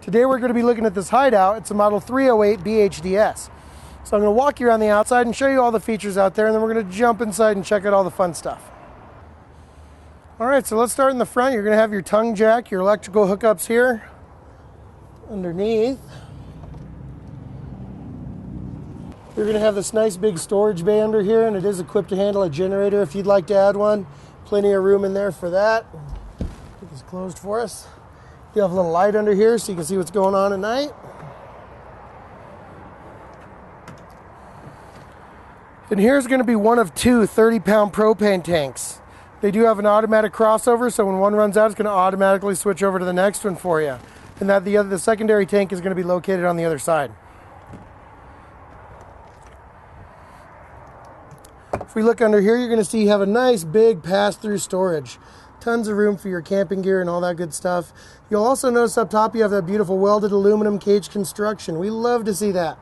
Today we're going to be looking at this Hideout. It's a model 308 BHDS. So I'm going to walk you around the outside and show you all the features out there, and then we're going to jump inside and check out all the fun stuff. All right, so let's start in the front. You're going to have your tongue jack, your electrical hookups here underneath. You're going to have this nice big storage bay under here, and it is equipped to handle a generator if you'd like to add one. Plenty of room in there for that. Keep this closed for us. You have a little light under here so you can see what's going on at night. And here's going to be one of two 30-pound propane tanks. They do have an automatic crossover, so when one runs out, it's going to automatically switch over to the next one for you. And that the secondary tank is going to be located on the other side. If we look under here, you're going to see you have a nice big pass-through storage. Tons of room for your camping gear and all that good stuff. You'll also notice up top you have that beautiful welded aluminum cage construction. We love to see that.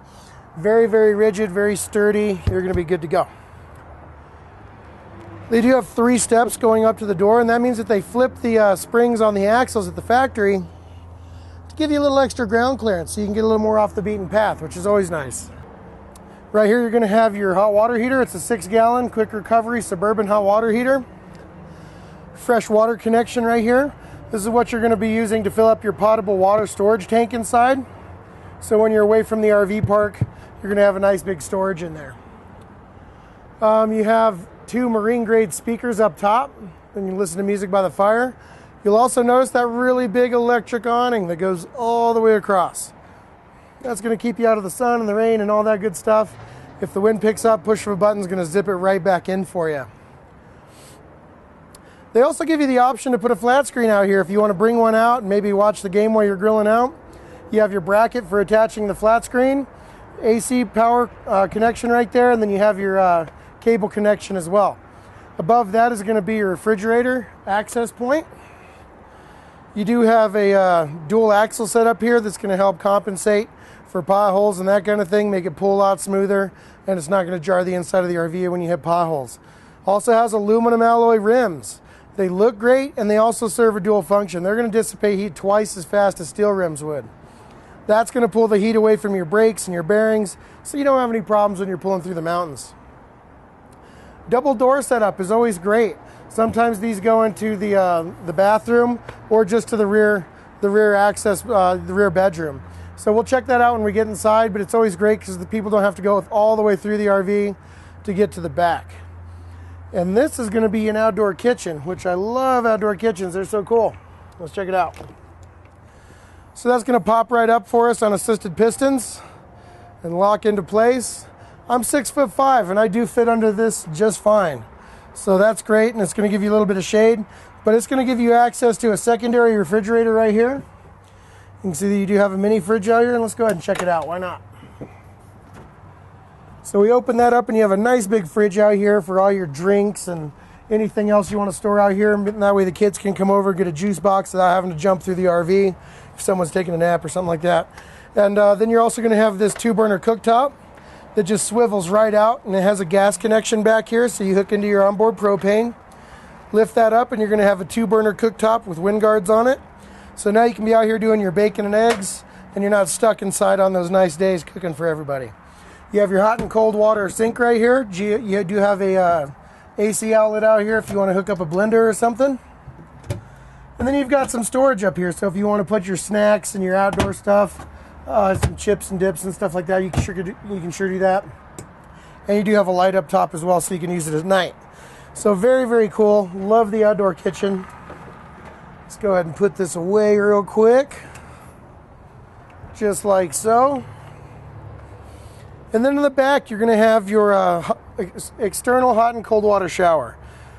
Very, very rigid, very sturdy. You're going to be good to go. They do have 3 steps going up to the door, and that means that they flip the springs on the axles at the factory to give you a little extra ground clearance so you can get a little more off the beaten path, which is always nice. Right here you're going to have your hot water heater. It's a 6-gallon quick recovery suburban hot water heater. Fresh water connection right here. This is what you're going to be using to fill up your potable water storage tank inside. So when you're away from the RV park, you're going to have a nice big storage in there. You have 2 marine grade speakers up top, and you can listen to music by the fire. You'll also notice that really big electric awning that goes all the way across. That's going to keep you out of the sun and the rain and all that good stuff. If the wind picks up, push of a button is going to zip it right back in for you. They also give you the option to put a flat screen out here if you want to bring one out and maybe watch the game while you're grilling out. You have your bracket for attaching the flat screen, AC power connection right there, and then you have your cable connection as well. Above that is going to be your refrigerator access point. You do have a dual axle set up here that's going to help compensate for potholes and that kind of thing, make it pull a lot smoother, and it's not going to jar the inside of the RV when you hit potholes. Also has aluminum alloy rims. They look great, and they also serve a dual function. They're going to dissipate heat twice as fast as steel rims would. That's going to pull the heat away from your brakes and your bearings, so you don't have any problems when you're pulling through the mountains. Double door setup is always great. Sometimes these go into the bathroom or just to the rear access, the rear bedroom. So we'll check that out when we get inside, but it's always great because the people don't have to go all the way through the RV to get to the back. And this is going to be an outdoor kitchen, which I love outdoor kitchens. They're so cool. Let's check it out. So that's going to pop right up for us on assisted pistons and lock into place. I'm 6'5", and I do fit under this just fine. So that's great, and it's going to give you a little bit of shade, but it's going to give you access to a secondary refrigerator right here. You can see that you do have a mini fridge out here, and let's go ahead and check it out. Why not? So we open that up, and you have a nice big fridge out here for all your drinks and anything else you want to store out here. And that way the kids can come over and get a juice box without having to jump through the RV if someone's taking a nap or something like that. And then you're also going to have this 2-burner cooktop that just swivels right out, and it has a gas connection back here, so you hook into your onboard propane. Lift that up, and you're going to have a 2-burner cooktop with wind guards on it. So now you can be out here doing your bacon and eggs, and you're not stuck inside on those nice days cooking for everybody. You have your hot and cold water sink right here. You do have a AC outlet out here if you want to hook up a blender or something. And then you've got some storage up here, so if you want to put your snacks and your outdoor stuff, some chips and dips and stuff like that, you can sure do that. And you do have a light up top as well, so you can use it at night. So very, very cool. Love the outdoor kitchen. Let's go ahead and put this away real quick. Just like so. And then in the back, you're going to have your external hot and cold water shower.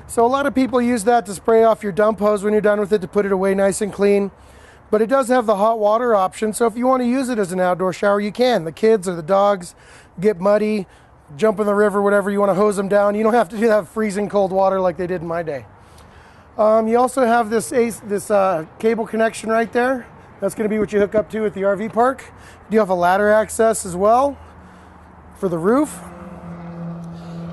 So a lot of people use that to spray off your dump hose when you're done with it to put it away nice and clean. But it does have the hot water option, so if you want to use it as an outdoor shower, you can. The kids or the dogs get muddy, jump in the river, whatever, you want to hose them down. You don't have to do that freezing cold water like they did in my day. You also have this cable connection right there. That's going to be what you hook up to at the RV park. You do have a ladder access as well for the roof.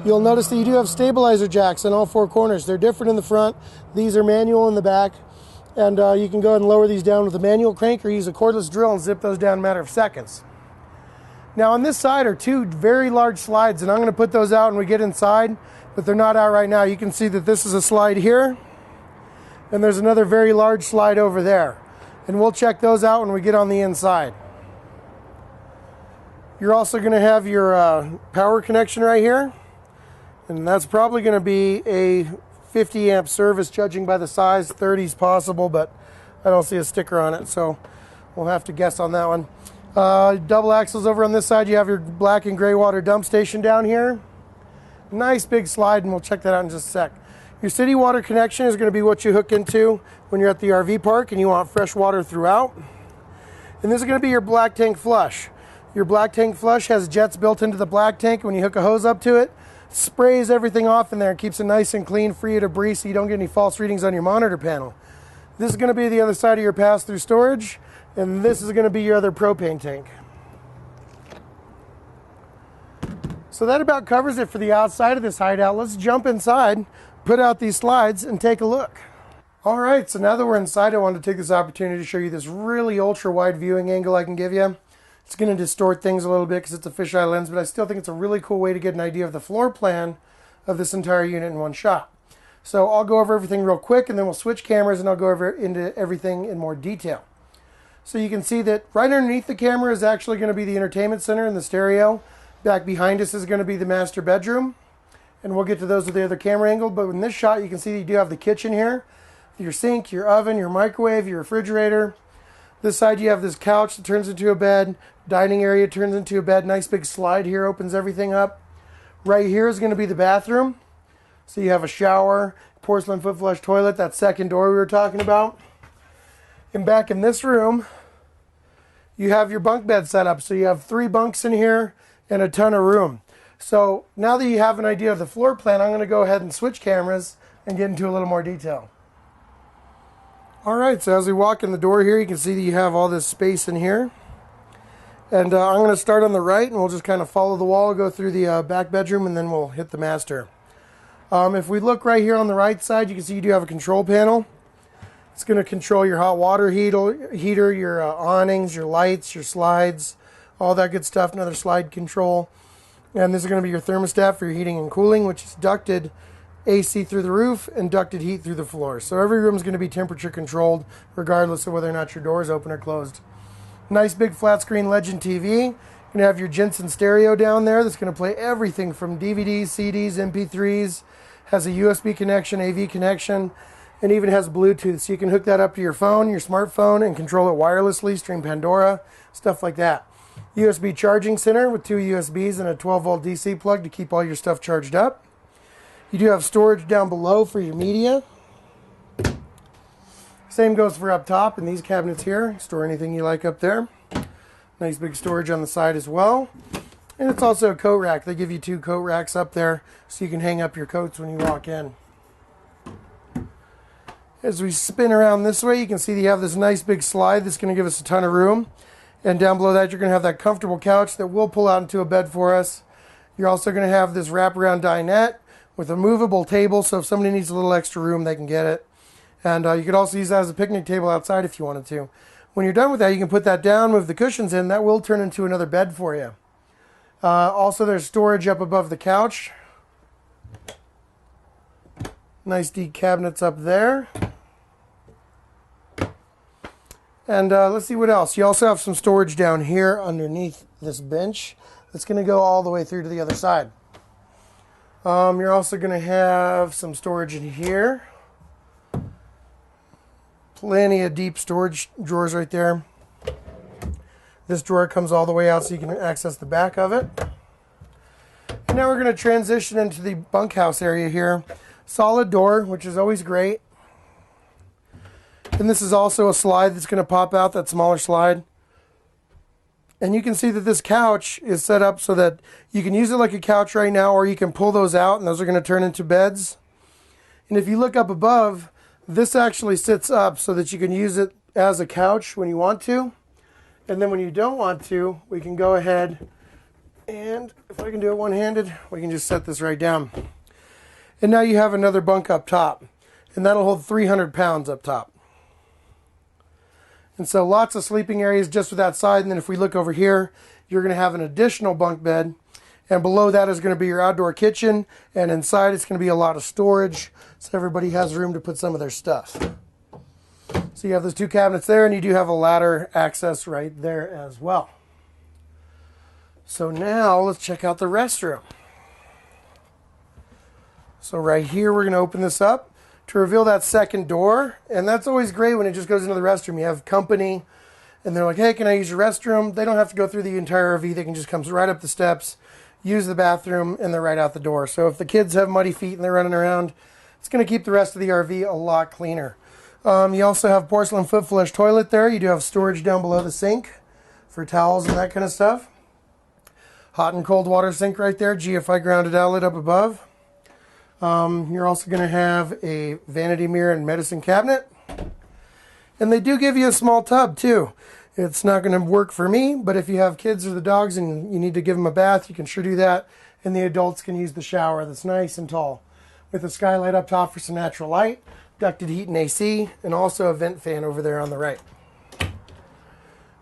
You'll notice that you do have stabilizer jacks on all 4 corners. They're different in the front. These are manual in the back. And you can go ahead and lower these down with a manual crank or use a cordless drill and zip those down in a matter of seconds. Now on this side are two very large slides, and I'm going to put those out when we get inside, but they're not out right now. You can see that this is a slide here, and there's another very large slide over there. And we'll check those out when we get on the inside. You're also going to have your power connection right here, and that's probably going to be a 50 amp service, judging by the size. 30 is possible, but I don't see a sticker on it, so we'll have to guess on that one. Double axles over on this side. You have your black and gray water dump station down here. Nice big slide, and we'll check that out in just a sec. Your city water connection is going to be what you hook into when you're at the RV park and you want fresh water throughout. And this is going to be your black tank flush. Your black tank flush has jets built into the black tank. When you hook a hose up to it, sprays everything off in there and keeps it nice and clean, free of debris, so you don't get any false readings on your monitor panel. This is going to be the other side of your pass-through storage, and this is going to be your other propane tank. So that about covers it for the outside of this hideout. Let's jump inside, put out these slides, and take a look. All right, so now that we're inside, I wanted to take this opportunity to show you this really ultra-wide viewing angle I can give you. It's going to distort things a little bit because it's a fisheye lens, but I still think it's a really cool way to get an idea of the floor plan of this entire unit in one shot. So I'll go over everything real quick, and then we'll switch cameras, and I'll go over into everything in more detail. So you can see that right underneath the camera is actually going to be the entertainment center and the stereo. Back behind us is going to be the master bedroom, and we'll get to those with the other camera angle. But in this shot, you can see that you do have the kitchen here, your sink, your oven, your microwave, your refrigerator. This side you have this couch that turns into a bed. Dining area turns into a bed. Nice big slide here, opens everything up. Right here is going to be the bathroom. So you have a shower, porcelain foot flush toilet, that second door we were talking about. And back in this room, you have your bunk bed set up. So you have 3 bunks in here and a ton of room. So now that you have an idea of the floor plan, I'm going to go ahead and switch cameras and get into a little more detail. All right, so as we walk in the door here, you can see that you have all this space in here. And I'm going to start on the right, and we'll just kind of follow the wall, go through the back bedroom, and then we'll hit the master. If we look right here on the right side, you can see you do have a control panel. It's going to control your hot water heater, your awnings, your lights, your slides, all that good stuff. Another slide control. And this is going to be your thermostat for your heating and cooling, which is ducted AC through the roof and ducted heat through the floor. So every room is going to be temperature controlled regardless of whether or not your door is open or closed. Nice big flat screen Legend TV. You're going to have your Jensen stereo down there that's going to play everything from DVDs, CDs, MP3s. Has a USB connection, AV connection, and even has Bluetooth. So you can hook that up to your phone, your smartphone, and control it wirelessly, stream Pandora, stuff like that. USB charging center with 2 USBs and a 12-volt DC plug to keep all your stuff charged up. You do have storage down below for your media. Same goes for up top in these cabinets here. Store anything you like up there. Nice big storage on the side as well. And it's also a coat rack. They give you 2 coat racks up there so you can hang up your coats when you walk in. As we spin around this way, you can see that you have this nice big slide that's going to give us a ton of room. And down below that, you're going to have that comfortable couch that will pull out into a bed for us. You're also going to have this wraparound dinette with a movable table, so if somebody needs a little extra room, they can get it. And you could also use that as a picnic table outside if you wanted to. When you're done with that, you can put that down, move the cushions in. That will turn into another bed for you. Also, there's storage up above the couch. Nice deep cabinets up there. And let's see what else. You also have some storage down here underneath this bench that's going to go all the way through to the other side. You're also going to have some storage in here. Plenty of deep storage drawers right there. This drawer comes all the way out so you can access the back of it. And now we're going to transition into the bunkhouse area here. Solid door, which is always great. And this is also a slide that's going to pop out, that smaller slide. And you can see that this couch is set up so that you can use it like a couch right now, or you can pull those out and those are going to turn into beds. And if you look up above, this actually sits up so that you can use it as a couch when you want to. And then when you don't want to, we can go ahead and, if I can do it one-handed, we can just set this right down. And now you have another bunk up top. And that'll hold 300 pounds up top. And so lots of sleeping areas just with that side. And then if we look over here, you're going to have an additional bunk bed. And below that is going to be your outdoor kitchen. And inside it's going to be a lot of storage. So everybody has room to put some of their stuff. So you have those two cabinets there, and you do have a ladder access right there as well. So now let's check out the restroom. So right here, we're going to open this up to reveal that second door. And that's always great when it just goes into the restroom. You have company, and they're like, hey, can I use your restroom? They don't have to go through the entire RV. They can just come right up the steps, use the bathroom, and they're right out the door. So if the kids have muddy feet and they're running around, it's going to keep the rest of the RV a lot cleaner. You also have porcelain foot flush toilet there. You do have storage down below the sink for towels and that kind of stuff. Hot and cold water sink right there. GFI grounded outlet up above. You're also going to have a vanity mirror and medicine cabinet. And they do give you a small tub too. It's not going to work for me, but if you have kids or the dogs and you need to give them a bath, you can sure do that. And the adults can use the shower that's nice and tall, with a skylight up top for some natural light, ducted heat and AC, and also a vent fan over there on the right.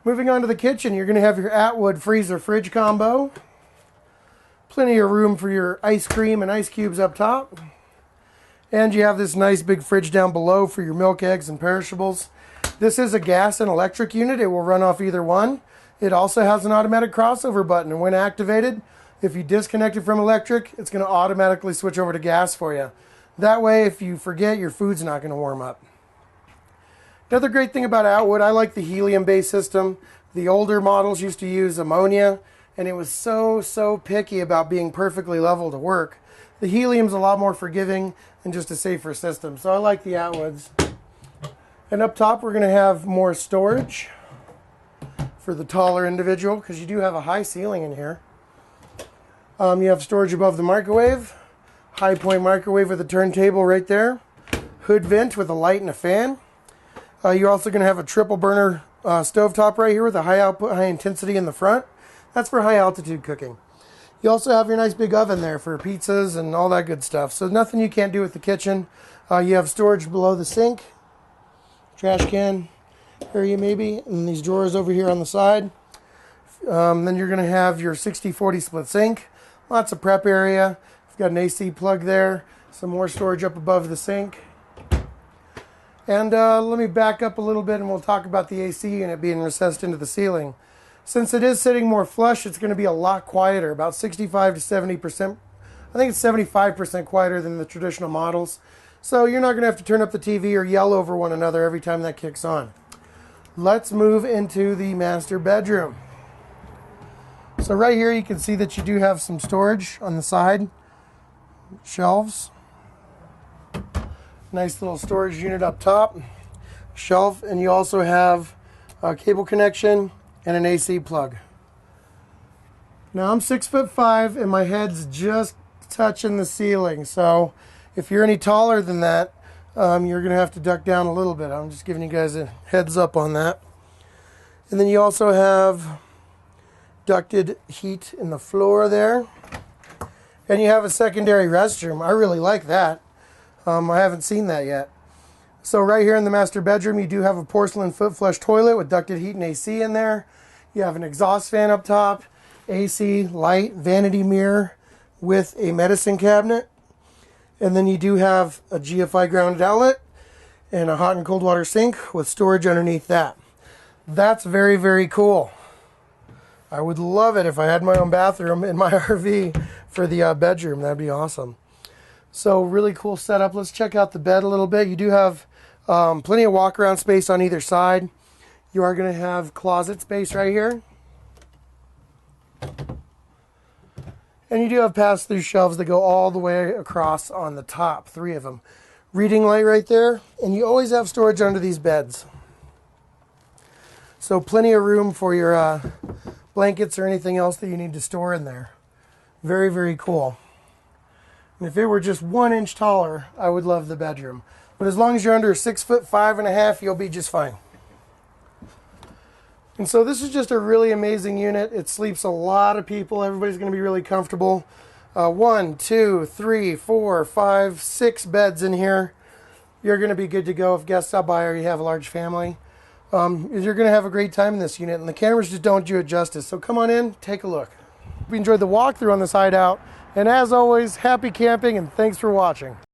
Moving on to the kitchen, you're going to have your Atwood freezer fridge combo. Plenty of room for your ice cream and ice cubes up top. And you have this nice big fridge down below for your milk, eggs, and perishables. This is a gas and electric unit. It will run off either one. It also has an automatic crossover button, and when activated, if you disconnect it from electric, it's going to automatically switch over to gas for you. That way, if you forget, your food's not going to warm up. Another great thing about Atwood, I like the helium-based system. The older models used to use ammonia, and it was so picky about being perfectly level to work. The helium's a lot more forgiving and just a safer system, so I like the Atwoods. And up top, we're going to have more storage for the taller individual, because you do have a high ceiling in here. You have storage above the microwave, high point microwave with a turntable right there, hood vent with a light and a fan. You're also going to have a triple burner stovetop right here with a high output, high intensity in the front. That's for high altitude cooking. You also have your nice big oven there for pizzas and all that good stuff. So nothing you can't do with the kitchen. You have storage below the sink, trash can area maybe, and these drawers over here on the side. Then you're going to have your 60-40 split sink. Lots of prep area. You've got an AC plug there. Some more storage up above the sink. And let me back up a little bit and we'll talk about the AC unit being recessed into the ceiling. Since it is sitting more flush, it's going to be a lot quieter, about 65 to 70%. I think it's 75% quieter than the traditional models. So you're not going to have to turn up the TV or yell over one another every time that kicks on. Let's move into the master bedroom. So right here you can see that you do have some storage on the side, shelves. Nice little storage unit up top, shelf, and you also have a cable connection and an AC plug. Now I'm 6'5" and my head's just touching the ceiling, so if you're any taller than that, you're going to have to duck down a little bit. I'm just giving you guys a heads up on that. And then you also have ducted heat in the floor there. And you have a secondary restroom. I really like that. I haven't seen that yet. So right here in the master bedroom, you do have a porcelain foot flush toilet with ducted heat and AC in there. You have an exhaust fan up top, AC, light, vanity mirror with a medicine cabinet. And then you do have a GFI grounded outlet and a hot and cold water sink with storage underneath that. That's very, very cool. I would love it if I had my own bathroom in my RV for the bedroom. That'd be awesome. So really cool setup. Let's check out the bed a little bit. You do have plenty of walk around space on either side. You are going to have closet space right here. And you do have pass-through shelves that go all the way across on the top, 3 of them. Reading light right there, and you always have storage under these beds. So plenty of room for your blankets or anything else that you need to store in there. Very, very cool. And if it were just 1 inch taller, I would love the bedroom. But as long as you're under 6'5½", you'll be just fine. And so this is just a really amazing unit. It sleeps a lot of people. Everybody's going to be really comfortable. 1, 2, 3, 4, 5, 6 beds in here. You're going to be good to go if guests stop by or you have a large family. is you're going to have a great time in this unit, and the cameras just don't do it justice. So come on in, take a look. We enjoyed the walkthrough on this Hideout, and as always, happy camping and thanks for watching.